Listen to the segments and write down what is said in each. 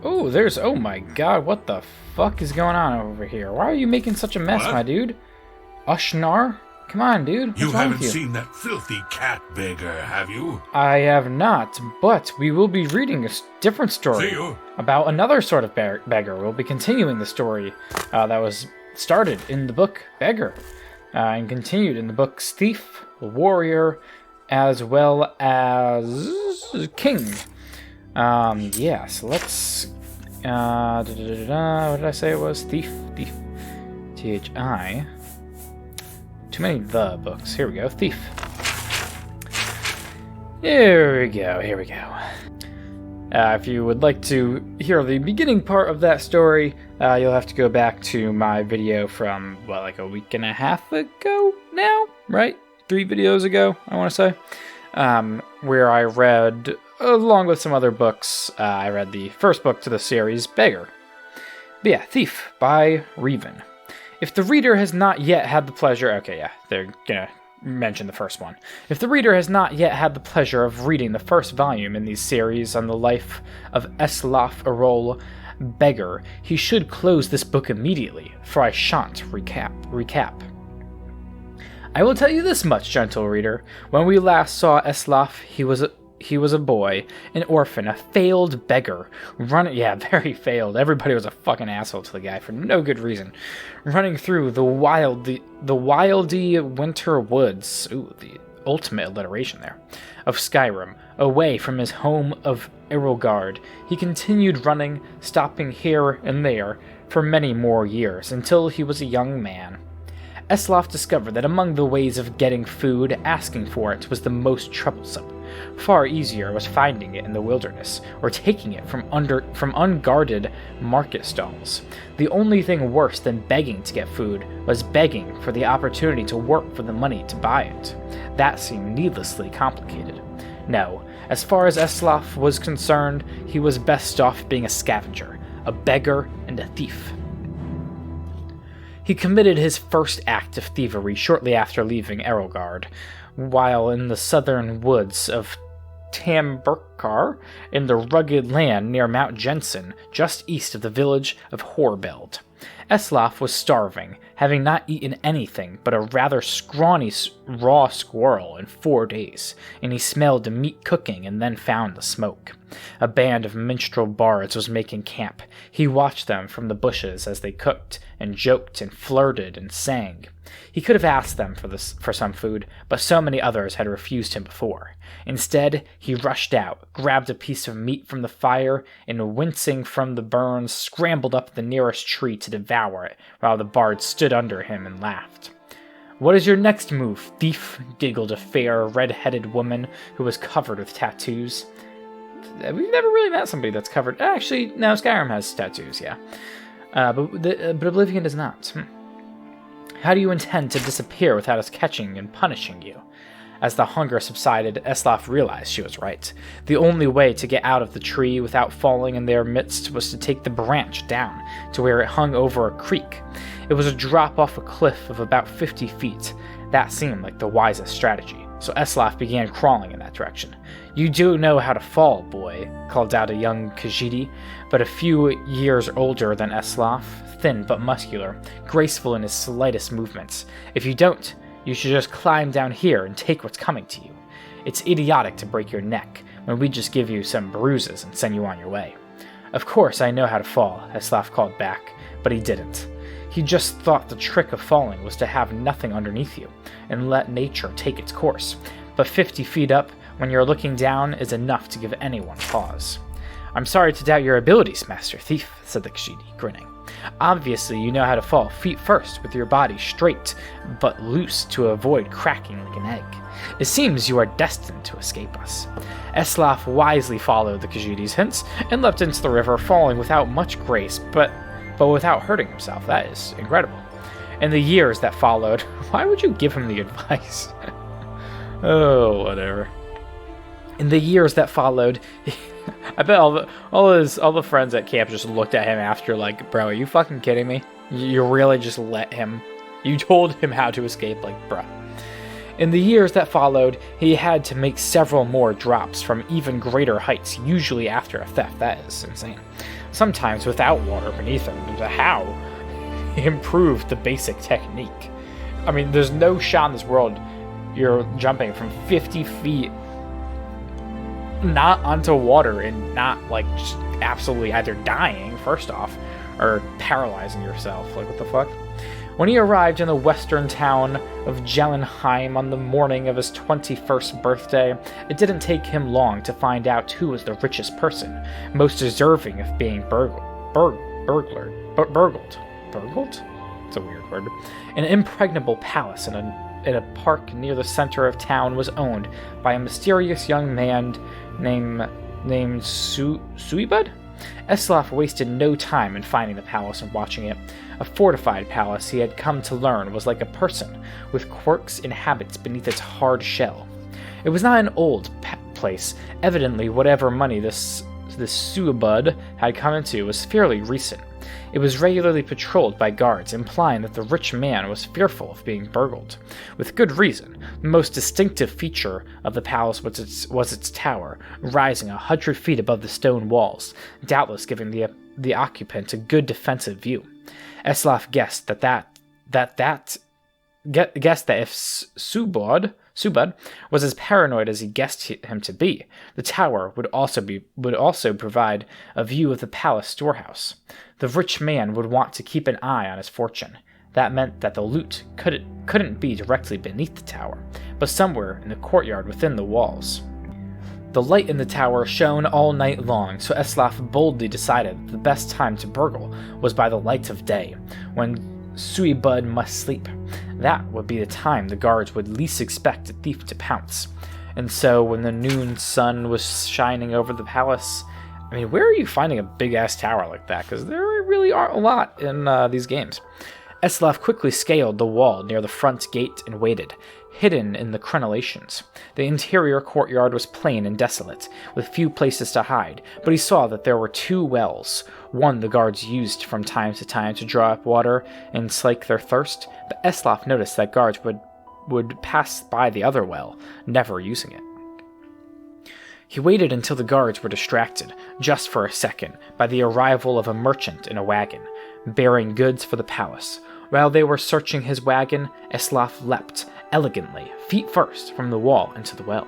Oh, oh my god, what the fuck is going on over here? Why are you making such a mess, my dude? Ushnar? Come on, dude. What's You wrong haven't with you? seen that filthy cat beggar, have you? I have not, but we will be reading a different story See you. about another sort of beggar. We'll be continuing the story that was started in the book Beggar and continued in the books Thief, Warrior, as well as King. Yeah, so let's... what did I say it was? Thief. Thi. Too many the books. Here we go. Thief. Here we go. If you would like to hear the beginning part of that story, you'll have to go back to my video from, like a week and a half ago now, right? 3 videos ago, I want to say, where I read, along with some other books, I read the first book to the series, Beggar. But yeah, Thief by Reven. If the reader has not yet had the pleasure... Okay, yeah, they're gonna mention the first one. If the reader has not yet had the pleasure of reading the first volume in these series on the life of Eslaf Erol Beggar, he should close this book immediately, for I shan't recap. I will tell you this much, gentle reader. When we last saw Eslaf, he was a boy, an orphan, a failed beggar, very failed. Everybody was a fucking asshole to the guy for no good reason. Running through the wildy winter woods, the ultimate alliteration there, of Skyrim, away from his home of Erelgard. He continued running, stopping here and there for many more years, until he was a young man. Eslaf discovered that among the ways of getting food, asking for it was the most troublesome. Far easier was finding it in the wilderness, or taking it from unguarded market stalls. The only thing worse than begging to get food was begging for the opportunity to work for the money to buy it. That seemed needlessly complicated. No, as far as Eslaf was concerned, he was best off being a scavenger, a beggar, and a thief. He committed his first act of thievery shortly after leaving Erelgard, while in the southern woods of Tamburkar, in the rugged land near Mount Jensen, just east of the village of Horbeld. Eslaf was starving, having not eaten anything but a rather scrawny raw squirrel in 4 days, and he smelled the meat cooking and then found the smoke. A band of minstrel bards was making camp. He watched them from the bushes as they cooked, and joked and flirted and sang. He could have asked them for some food, but so many others had refused him before. Instead, he rushed out, grabbed a piece of meat from the fire, and wincing from the burns, scrambled up the nearest tree to devour it, while the bards stood under him and laughed. "What is your next move, thief?" giggled a fair, red-headed woman who was covered with tattoos. We've never really met somebody that's covered... Actually, no, Skyrim has tattoos, yeah. But Oblivion does not. How do you intend to disappear without us catching and punishing you? As the hunger subsided, Eslaf realized she was right. The only way to get out of the tree without falling in their midst was to take the branch down to where it hung over a creek. It was a drop off a cliff of about 50 feet. That seemed like the wisest strategy, so Eslaf began crawling in that direction. "You do know how to fall, boy," called out a young Khajiit, but a few years older than Eslaf, thin but muscular, graceful in his slightest movements. "If you don't, you should just climb down here and take what's coming to you. It's idiotic to break your neck when we just give you some bruises and send you on your way." "Of course I know how to fall," Eslaf called back, but he didn't. He just thought the trick of falling was to have nothing underneath you and let nature take its course. But 50 feet up, when you're looking down, is enough to give anyone pause. "I'm sorry to doubt your abilities, Master Thief," said the Khajiit, grinning. "Obviously you know how to fall feet first with your body straight but loose to avoid cracking like an egg. It seems you are destined to escape us." Eslaf wisely followed the Khajiit's hints and leapt into the river, falling without much grace, but without hurting himself. That is incredible. In the years that followed... Why would you give him the advice? Oh, whatever. In the years that followed... I bet all the friends at camp just looked at him after like, "Bro, are you fucking kidding me? You really just let him? You told him how to escape, like, bruh." In the years that followed, he had to make several more drops from even greater heights, usually after a theft. That is insane. Sometimes without water beneath him. How? He improved the basic technique. I mean, there's no shot in this world you're jumping from 50 feet not onto water and not, like, just absolutely either dying, first off, or paralyzing yourself. Like, what the fuck? When he arrived in the western town of Jellenheim on the morning of his 21st birthday, it didn't take him long to find out who was the richest person, most deserving of being burgled? It's a weird word. An impregnable palace in a park near the center of town was owned by a mysterious young man named Suibud? Eslaf wasted no time in finding the palace and watching it. A fortified palace, he had come to learn, was like a person, with quirks and habits beneath its hard shell. It was not an old place. Evidently, whatever money this Suibud had come into was fairly recent. It was regularly patrolled by guards, implying that the rich man was fearful of being burgled. With good reason. The most distinctive feature of the palace was its tower, rising 100 feet above the stone walls, doubtless giving the occupant a good defensive view. Eslaf guessed that if Subud was as paranoid as he guessed him to be, the tower would also provide a view of the palace storehouse. The rich man would want to keep an eye on his fortune. That meant that the loot couldn't be directly beneath the tower, but somewhere in the courtyard within the walls. The light in the tower shone all night long, so Eslaf boldly decided that the best time to burgle was by the light of day, when Suibud must sleep. That would be the time the guards would least expect a thief to pounce. And so when the noon sun was shining over the palace, I mean, where are you finding a big-ass tower like that? Because there really aren't a lot in these games. Eslaf quickly scaled the wall near the front gate and waited, hidden in the crenellations. The interior courtyard was plain and desolate, with few places to hide, but he saw that there were 2 wells. One the guards used from time to time to draw up water and slake their thirst, but Eslaf noticed that guards would pass by the other well, never using it. He waited until the guards were distracted, just for a second, by the arrival of a merchant in a wagon, bearing goods for the palace. While they were searching his wagon, Eslaf leapt, elegantly, feet first, from the wall into the well.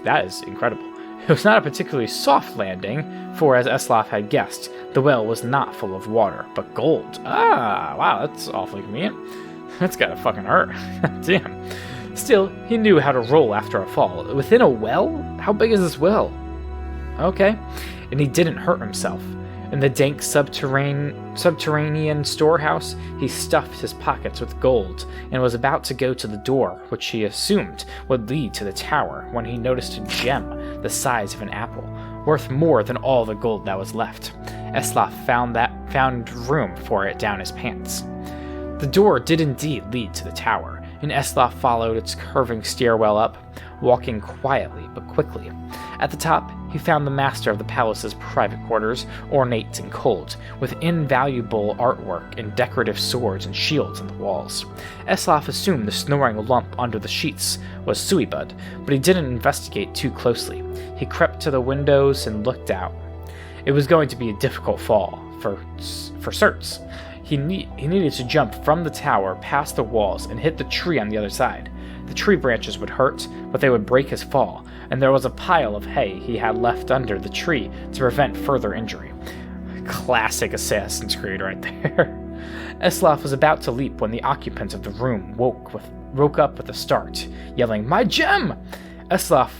That is incredible. It was not a particularly soft landing, for as Eslaf had guessed, the well was not full of water, but gold. Ah, wow, that's awfully convenient. That's gotta fucking hurt. Damn. Still, he knew how to roll after a fall. Within a well? How big is this well? Okay. And he didn't hurt himself. In the dank subterranean storehouse, he stuffed his pockets with gold and was about to go to the door, which he assumed would lead to the tower, when he noticed a gem the size of an apple, worth more than all the gold that was left. Eslaf found room for it down his pants. The door did indeed lead to the tower, and Eslaf followed its curving stairwell up, walking quietly but quickly. At the top, he found the master of the palace's private quarters, ornate and cold, with invaluable artwork and decorative swords and shields on the walls. Eslaf assumed the snoring lump under the sheets was Suibud, but he didn't investigate too closely. He crept to the windows and looked out. It was going to be a difficult fall, for certs. He needed to jump from the tower past the walls and hit the tree on the other side. The tree branches would hurt, but they would break his fall, and there was a pile of hay he had left under the tree to prevent further injury. Classic Assassin's Creed right there. Eslaf was about to leap when the occupant of the room woke up with a start, yelling, "My gem!" Eslaf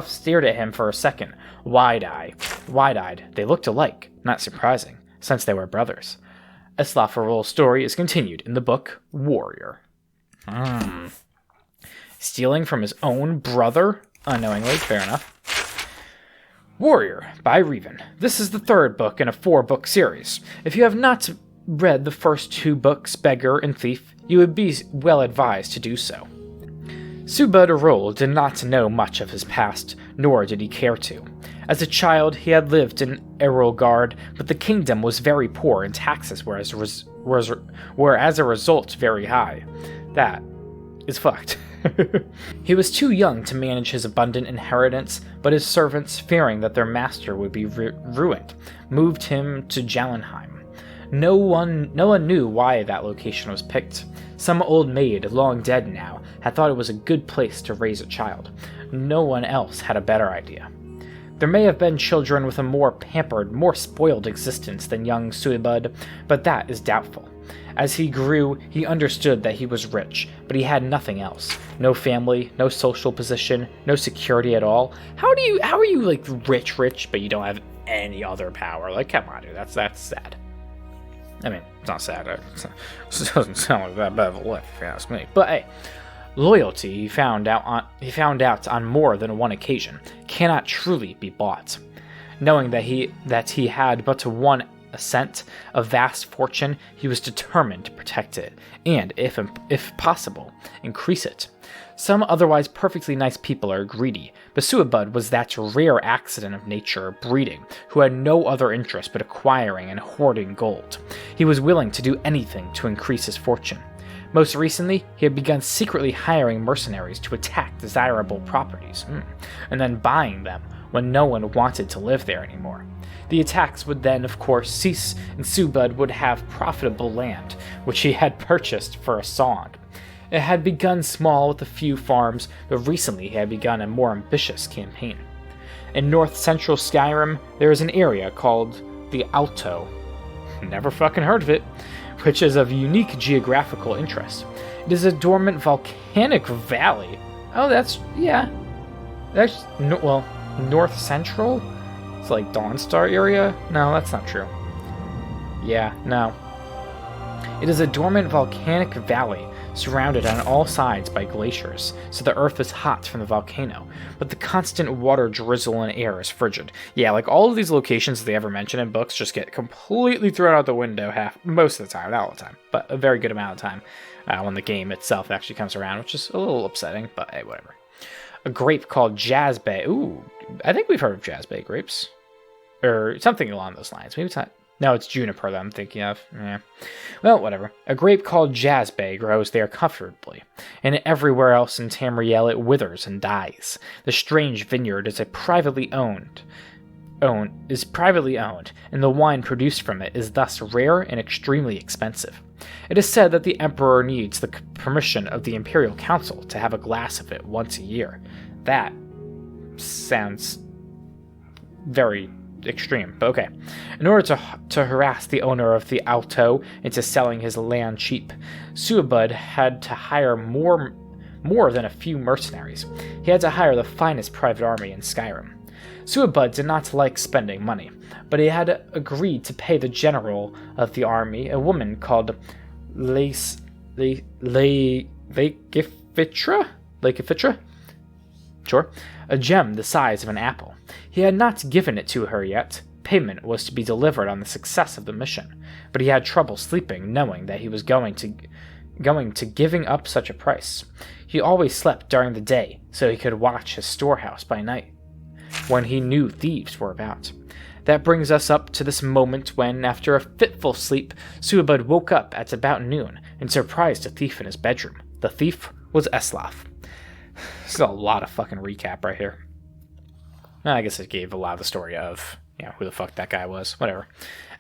stared at him for a second, wide-eyed. They looked alike, not surprising, since they were brothers. Eslaf's story is continued in the book Warrior. Stealing from his own brother? Unknowingly, fair enough. Warrior by Reven. This is the 3rd book in a 4-book series. If you have not read the first 2 books, Beggar and Thief, you would be well advised to do so. Subud Arul did not know much of his past, nor did he care to. As a child, he had lived in Erolgard, but the kingdom was very poor and taxes were as a result very high. That is fucked. He was too young to manage his abundant inheritance, but his servants, fearing that their master would be ruined, moved him to Jallenheim. No one knew why that location was picked. Some old maid, long dead now, had thought it was a good place to raise a child. No one else had a better idea. There may have been children with a more pampered, more spoiled existence than young Suibud, but that is doubtful. As he grew, he understood that he was rich, but he had nothing else. No family, no social position, no security at all. How are you like rich, but you don't have any other power? Like, come on, dude, that's sad. I mean, it's not sad. It doesn't sound like that bad of a life, if you ask me. But hey, loyalty, he found out on more than one occasion, cannot truly be bought. Knowing that he had but one ascent of vast fortune, he was determined to protect it, and, if possible, increase it. Some otherwise perfectly nice people are greedy, but Suibud was that rare accident of nature, breeding, who had no other interest but acquiring and hoarding gold. He was willing to do anything to increase his fortune. Most recently, he had begun secretly hiring mercenaries to attack desirable properties, and then buying them when no one wanted to live there anymore. The attacks would then, of course, cease, and Suibud would have profitable land, which he had purchased for a song. It had begun small with a few farms, but recently he had begun a more ambitious campaign. In north-central Skyrim, there is an area called the Alto. Never fucking heard of it. Which is of unique geographical interest. It is a dormant volcanic valley. Oh, that's north central? It's like Dawnstar area? No, that's not true. Yeah, no. It is a dormant volcanic valley, surrounded on all sides by glaciers, so the earth is hot from the volcano, but the constant water drizzle and air is frigid. Yeah, like all of these locations that they ever mention in books just get completely thrown out the window most of the time, not all the time, but a very good amount of time when the game itself actually comes around, which is a little upsetting, but hey, whatever. A grape called Jazzbay. Ooh, I think we've heard of Jazzbay grapes. Or something along those lines. Maybe it's not. No, it's juniper that I'm thinking of. Yeah. Well, whatever. A grape called Jazzbay grows there comfortably, and everywhere else in Tamriel it withers and dies. The strange vineyard is privately owned, and the wine produced from it is thus rare and extremely expensive. It is said that the Emperor needs the permission of the Imperial Council to have a glass of it once a year. That sounds very extreme, but okay. In order to harass the owner of the Alto into selling his land cheap, Suibud had to hire more than a few mercenaries. He had to hire the finest private army in Skyrim. Suibud did not like spending money, but he had agreed to pay the general of the army, a woman called Leikifitra? Sure. A gem the size of an apple. He had not given it to her yet. Payment was to be delivered on the success of the mission, but he had trouble sleeping knowing that he was going to giving up such a price. He always slept during the day so he could watch his storehouse by night, when he knew thieves were about. That brings us up to this moment when, after a fitful sleep, Suibud woke up at about noon and surprised a thief in his bedroom. The thief was Eslaf. This is a lot of fucking recap right here. I guess it gave a lot of the story of, who the fuck that guy was. Whatever.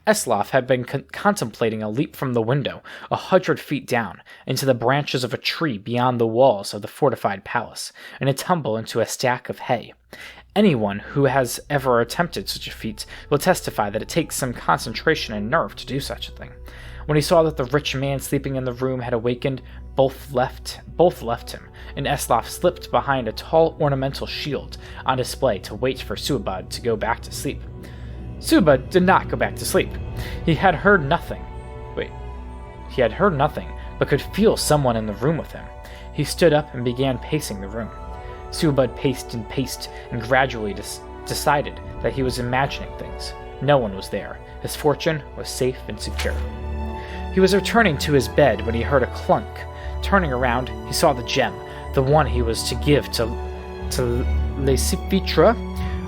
Eslaf had been contemplating a leap from the window 100 feet down into the branches of a tree beyond the walls of the fortified palace, and a tumble into a stack of hay. Anyone who has ever attempted such a feat will testify that it takes some concentration and nerve to do such a thing. When he saw that the rich man sleeping in the room had awakened, both left him, and Eslaf slipped behind a tall ornamental shield on display to wait for Suibud to go back to sleep. Suibud did not go back to sleep. He had heard nothing, but could feel someone in the room with him. He stood up and began pacing the room. Suibud paced and gradually decided that he was imagining things. No one was there. His fortune was safe and secure. He was returning to his bed when he heard a clunk. Turning around, he saw the gem, the one he was to give to Lacifitra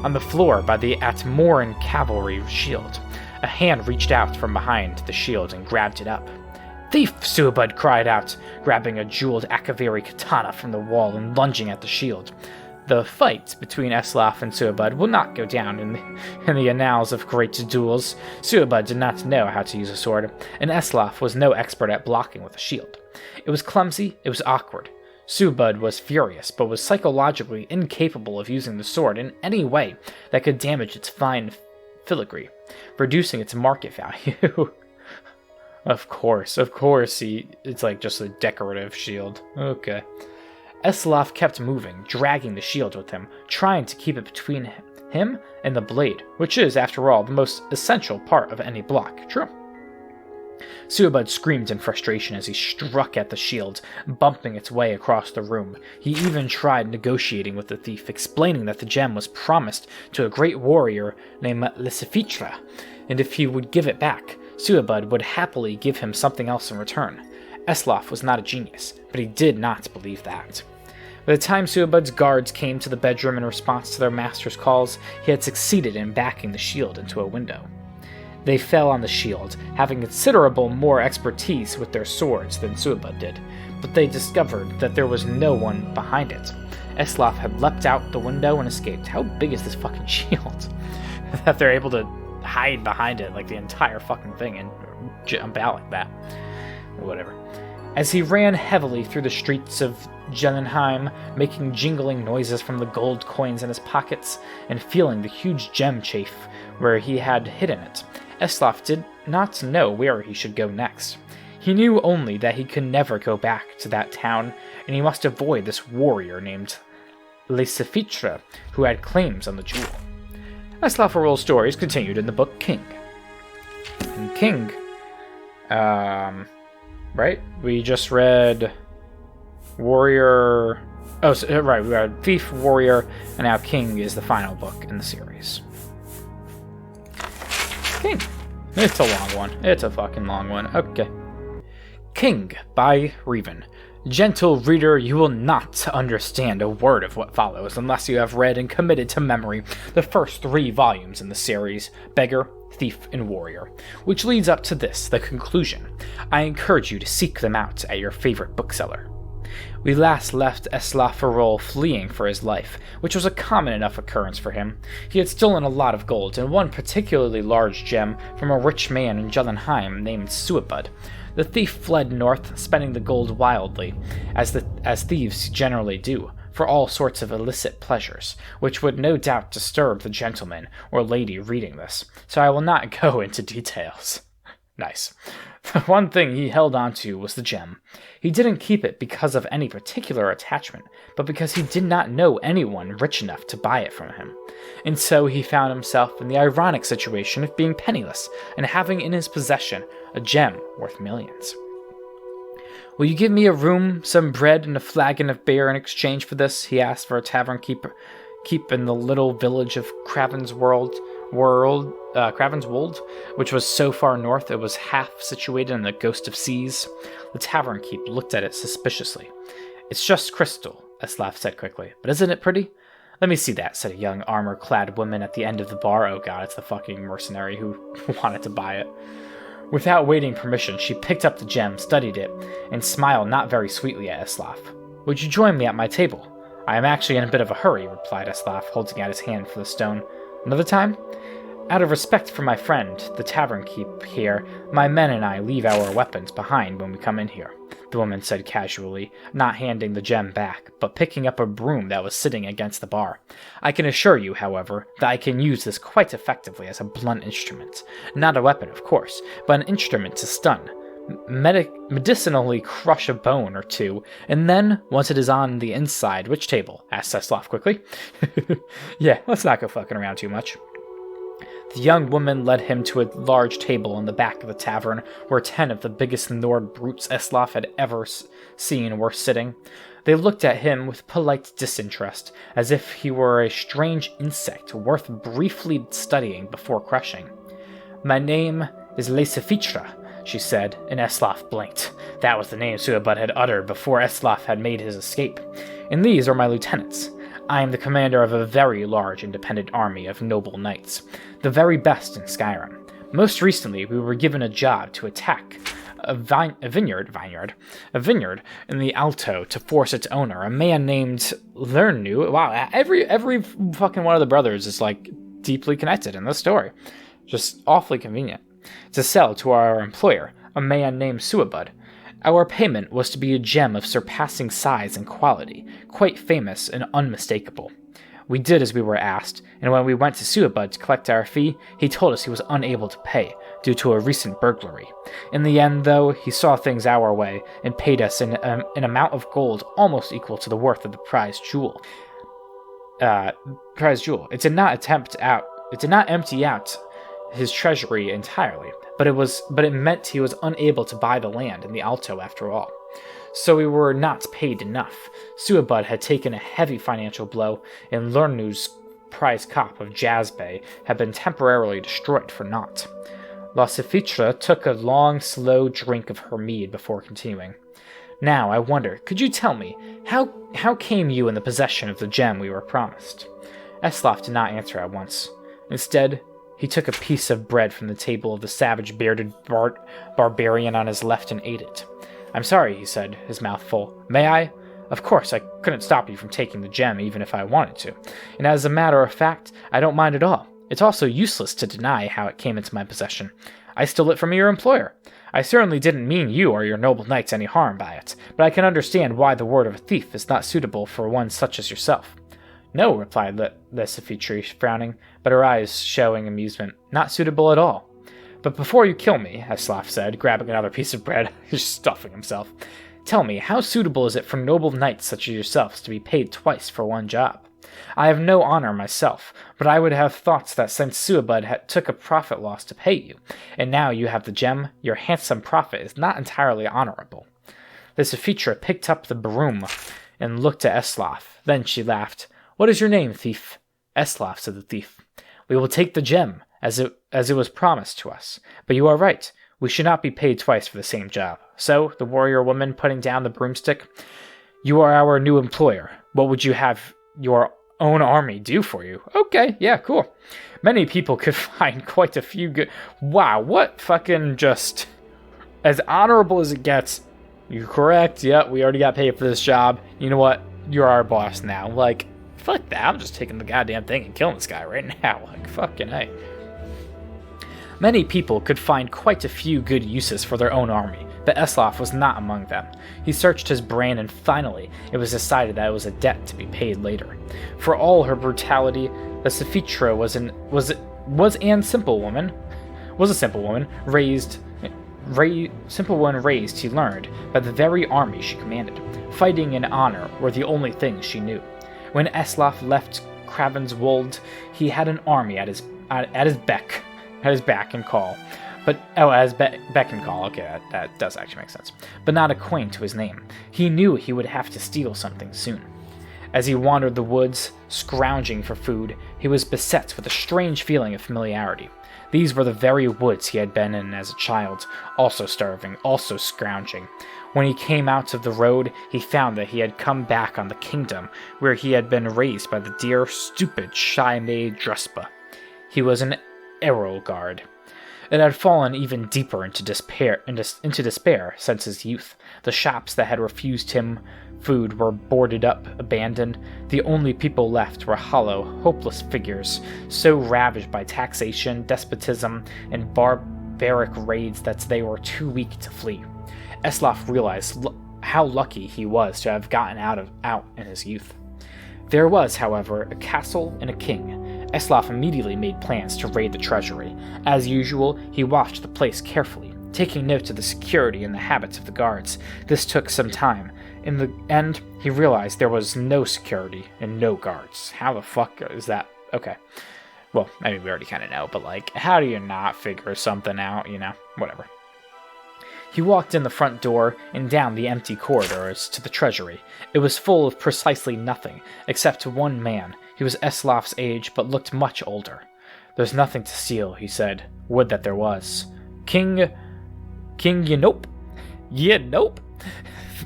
on the floor by the Atmoran cavalry shield. A hand reached out from behind the shield and grabbed it up. "Thief!" Suabud cried out, grabbing a jeweled Akaviri katana from the wall and lunging at the shield. The fight between Eslaf and Suabud will not go down in the annals of great duels. Suabud did not know how to use a sword, and Eslaf was no expert at blocking with a shield. It was clumsy, it was awkward. Suabud was furious, but was psychologically incapable of using the sword in any way that could damage its fine filigree, reducing its market value. Of course, it's like just a decorative shield. Okay. Eslaf kept moving, dragging the shield with him, trying to keep it between him and the blade, which is, after all, the most essential part of any block. True. Suabud screamed in frustration as he struck at the shield, bumping its way across the room. He even tried negotiating with the thief, explaining that the gem was promised to a great warrior named Lacifitra, and if he would give it back, Suabud would happily give him something else in return. Eslaf was not a genius, but he did not believe that. By the time Suabud's guards came to the bedroom in response to their master's calls, he had succeeded in backing the shield into a window. They fell on the shield, having considerable more expertise with their swords than Suabud did, but they discovered that there was no one behind it. Eslaf had leapt out the window and escaped. How big is this fucking shield? That they're able to hide behind it like the entire fucking thing and jump out like that. Whatever. As he ran heavily through the streets of Jellenheim, making jingling noises from the gold coins in his pockets, and feeling the huge gem chafe where he had hidden it, Eslaf did not know where he should go next. He knew only that he could never go back to that town, and he must avoid this warrior named Lacifitra, who had claims on the jewel. Eslaf Orol's stories continued in the book King. And King, right? We just read Warrior. Oh, so, right. We read Thief, Warrior, and now King is the final book in the series. King. It's a long one. It's a fucking long one. Okay. King by Reven. Gentle reader, you will not understand a word of what follows unless you have read and committed to memory the first 3 volumes in the series, Beggar, Thief, and Warrior, which leads up to this, the conclusion. I encourage you to seek them out at your favorite bookseller. We last left Eslaf Orol fleeing for his life, which was a common enough occurrence for him. He had stolen a lot of gold and one particularly large gem from a rich man in Jellenheim named Suabud. The thief fled north, spending the gold wildly, as thieves generally do, for all sorts of illicit pleasures, which would no doubt disturb the gentleman or lady reading this, so I will not go into details. Nice. The one thing he held on to was the gem. He didn't keep it because of any particular attachment, but because he did not know anyone rich enough to buy it from him. And so he found himself in the ironic situation of being penniless and having in his possession a gem worth millions. Will you give me a room, some bread, and a flagon of beer in exchange for this? He asked for a tavern keep in the little village of Cravenswold, which was so far north it was half situated in the Ghost of Seas. The tavern keep looked at it suspiciously. It's just crystal, Eslaf said quickly. But isn't it pretty? Let me see that, said a young armor-clad woman at the end of the bar. Oh god, it's the fucking mercenary who wanted to buy it. Without waiting permission, she picked up the gem, studied it, and smiled not very sweetly at Eslaf. Would you join me at my table? I am actually in a bit of a hurry, replied Eslaf, holding out his hand for the stone. Another time? Out of respect for my friend, the tavern keep here, my men and I leave our weapons behind when we come in here, the woman said casually, not handing the gem back, but picking up a broom that was sitting against the bar. I can assure you, however, that I can use this quite effectively as a blunt instrument. Not a weapon, of course, but an instrument to stun, medicinally crush a bone or two, and then, once it is on the inside, which table? Asked Eslaf quickly. Yeah, let's not go fucking around too much. The young woman led him to a large table in the back of the tavern, where 10 of the biggest Nord brutes Eslaf had ever seen were sitting. They looked at him with polite disinterest, as if he were a strange insect worth briefly studying before crushing. My name is Lacifitra, she said, and Eslaf blinked. That was the name Suabud had uttered before Eslaf had made his escape. And these are my lieutenants. I am the commander of a very large independent army of noble knights, the very best in Skyrim. Most recently, we were given a job to attack a vineyard in the Alto to force its owner, a man named Lernu. Wow, every fucking one of the brothers is like deeply connected in this story. Just awfully convenient. To sell to our employer, a man named Suabud. Our payment was to be a gem of surpassing size and quality, quite famous and unmistakable. We did as we were asked, and when we went to Suabud to collect our fee, he told us he was unable to pay due to a recent burglary. In the end, though, he saw things our way and paid us an amount of gold almost equal to the worth of the prized jewel. It did not empty out his treasury entirely, but it meant he was unable to buy the land in the Alto after all. So we were not paid enough. Suabud had taken a heavy financial blow, and Lernu's prize cop of Jazbay had been temporarily destroyed for naught. La Sefitra took a long, slow drink of her mead before continuing. Now, I wonder, could you tell me, how came you in the possession of the gem we were promised? Eslaf did not answer at once. Instead, he took a piece of bread from the table of the savage bearded barbarian on his left and ate it. I'm sorry, he said, his mouth full. May I? Of course, I couldn't stop you from taking the gem even if I wanted to. And as a matter of fact, I don't mind at all. It's also useless to deny how it came into my possession. I stole it from your employer. I certainly didn't mean you or your noble knights any harm by it, but I can understand why the word of a thief is not suitable for one such as yourself. No, replied Lesafitri, frowning, but her eyes showing amusement. Not suitable at all. But before you kill me, Eslaf said, grabbing another piece of bread, just stuffing himself, tell me, how suitable is it for noble knights such as yourselves to be paid twice for one job? I have no honor myself, but I would have thought that since Suabud took a profit loss to pay you, and now you have the gem, your handsome profit is not entirely honorable. Lesafitra picked up the broom and looked at Eslaf. Then she laughed. What is your name, thief? Eslaf, said the thief. We will take the gem, as it was promised to us. But you are right. We should not be paid twice for the same job. So, the warrior woman putting down the broomstick, you are our new employer. What would you have your own army do for you? Okay, yeah, cool. Many people could find quite a few good... Wow, what fucking just... As honorable as it gets. You're correct. Yeah, we already got paid for this job. You know what? You're our boss now. Like, fuck that. I'm just taking the goddamn thing and killing this guy right now. Like, fucking hey. Many people could find quite a few good uses for their own army, but Eslaf was not among them. He searched his brain, and finally, it was decided that it was a debt to be paid later. For all her brutality, the Sefitra was a simple woman, raised, he learned, by the very army she commanded. Fighting and honor were the only things she knew. When Eslaf left Cravenswold, he had an army at his beck and call. Beck and call, okay, that does actually make sense. But not a coin to his name. He knew he would have to steal something soon. As he wandered the woods, scrounging for food, he was beset with a strange feeling of familiarity. These were the very woods he had been in as a child, also starving, also scrounging. When he came out of the road, he found that he had come back on the kingdom where he had been raised by the dear, stupid, shy maid Druspa. He was an Errolguard. It had fallen even deeper into despair since his youth. The shops that had refused him food were boarded up, abandoned. The only people left were hollow, hopeless figures, so ravaged by taxation, despotism, and barbaric raids that they were too weak to flee. Eslaf realized how lucky he was to have gotten out in his youth. There was, however, a castle and a king. Eslaf immediately made plans to raid the treasury. As usual, he watched the place carefully, taking note of the security and the habits of the guards. This took some time. In the end, he realized there was no security and no guards. How the fuck is that? Okay. Well, I mean, we already kind of know, but like, how do you not figure something out, you know? Whatever. He walked in the front door and down the empty corridors to the treasury. It was full of precisely nothing, except one man. He was Eslaf's age, but looked much older. There's nothing to steal, he said. Would that there was. King, you nope. Yeah, nope.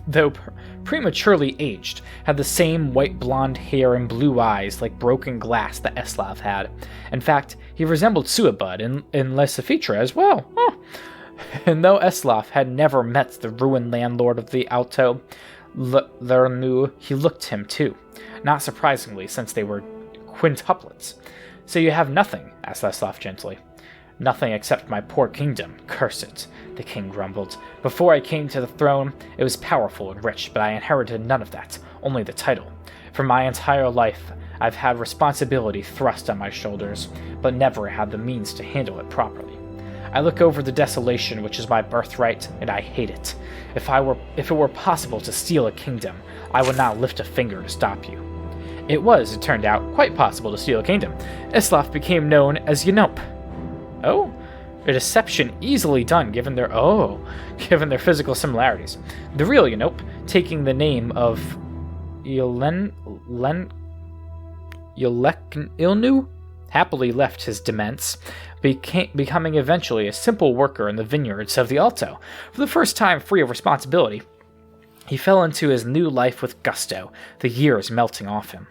Though prematurely aged, had the same white blonde hair and blue eyes like broken glass that Eslav had. In fact, he resembled Suabud in Lesafitra as well. Oh. And though Eslav had never met the ruined landlord of the Alto, Lernu, he looked him too. Not surprisingly, since they were quintuplets. "So you have nothing?" asked Eslav gently. "Nothing except my poor kingdom, curse it," the king grumbled. "Before I came to the throne, it was powerful and rich, but I inherited none of that, only the title. For my entire life, I've had responsibility thrust on my shoulders, but never had the means to handle it properly. I look over the desolation which is my birthright, and I hate it. If it were possible to steal a kingdom, I would not lift a finger to stop you." It turned out, quite possible to steal a kingdom. Eslav became known as Yanop. Oh, a deception easily done given their physical similarities. The real Yanop, taking the name of Ilnu, happily left his demesne, becoming eventually a simple worker in the vineyards of the Alto. For the first time free of responsibility, he fell into his new life with gusto, the years melting off him.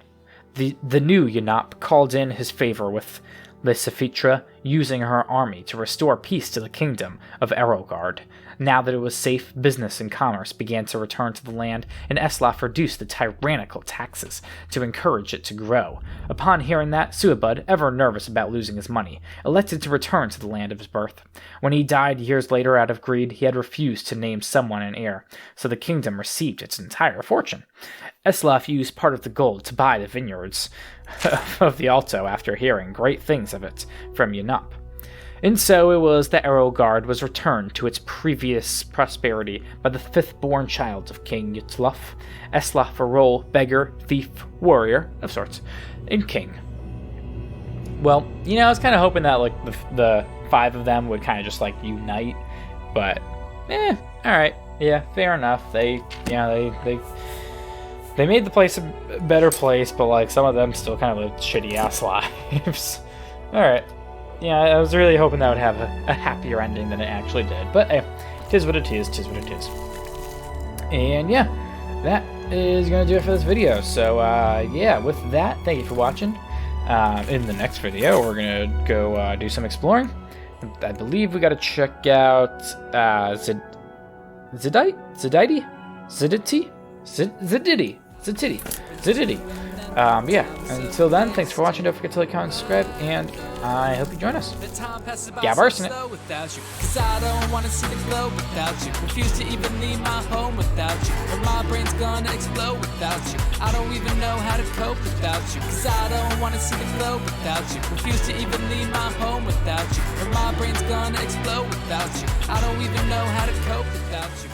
The new Yanop called in his favor with Lesafitra, using her army to restore peace to the kingdom of Erogard. Now that it was safe, business and commerce began to return to the land, and Eslav reduced the tyrannical taxes to encourage it to grow. Upon hearing that, Suabud, ever nervous about losing his money, elected to return to the land of his birth. When he died years later out of greed, he had refused to name someone an heir, so the kingdom received its entire fortune. Eslav used part of the gold to buy the vineyards of the Alto after hearing great things of it from Yanop. And so it was that Erogard was returned to its previous prosperity by the fifth-born child of King Yutluf, Eslav, a role beggar, thief, warrior, of sorts, and king. Well, I was kind of hoping that like the five of them would kind of just like unite, but alright, yeah, fair enough. They made the place a better place, but like some of them still kind of lived shitty-ass lives. Alright. Yeah, I was really hoping that would have a happier ending than it actually did. But hey, tis what it is, tis what it is. And yeah, that is going to do it for this video. So yeah, with that, thank you for watching. In the next video, we're going to go do some exploring. I believe we got to check out Zididi. Yeah, until then, thanks for watching. Don't forget to like, comment, subscribe, and I hope you join us. Yeah, bursting it. Cause I don't wanna see the glow without you. Refuse to even leave my home without you. Or my brain's gonna explode without you. I don't even know how to cope without you. Cause I don't wanna see the glow without you. Refuse to even leave my home without you. Or my brain's gonna explode without you. I don't even know how to cope without you.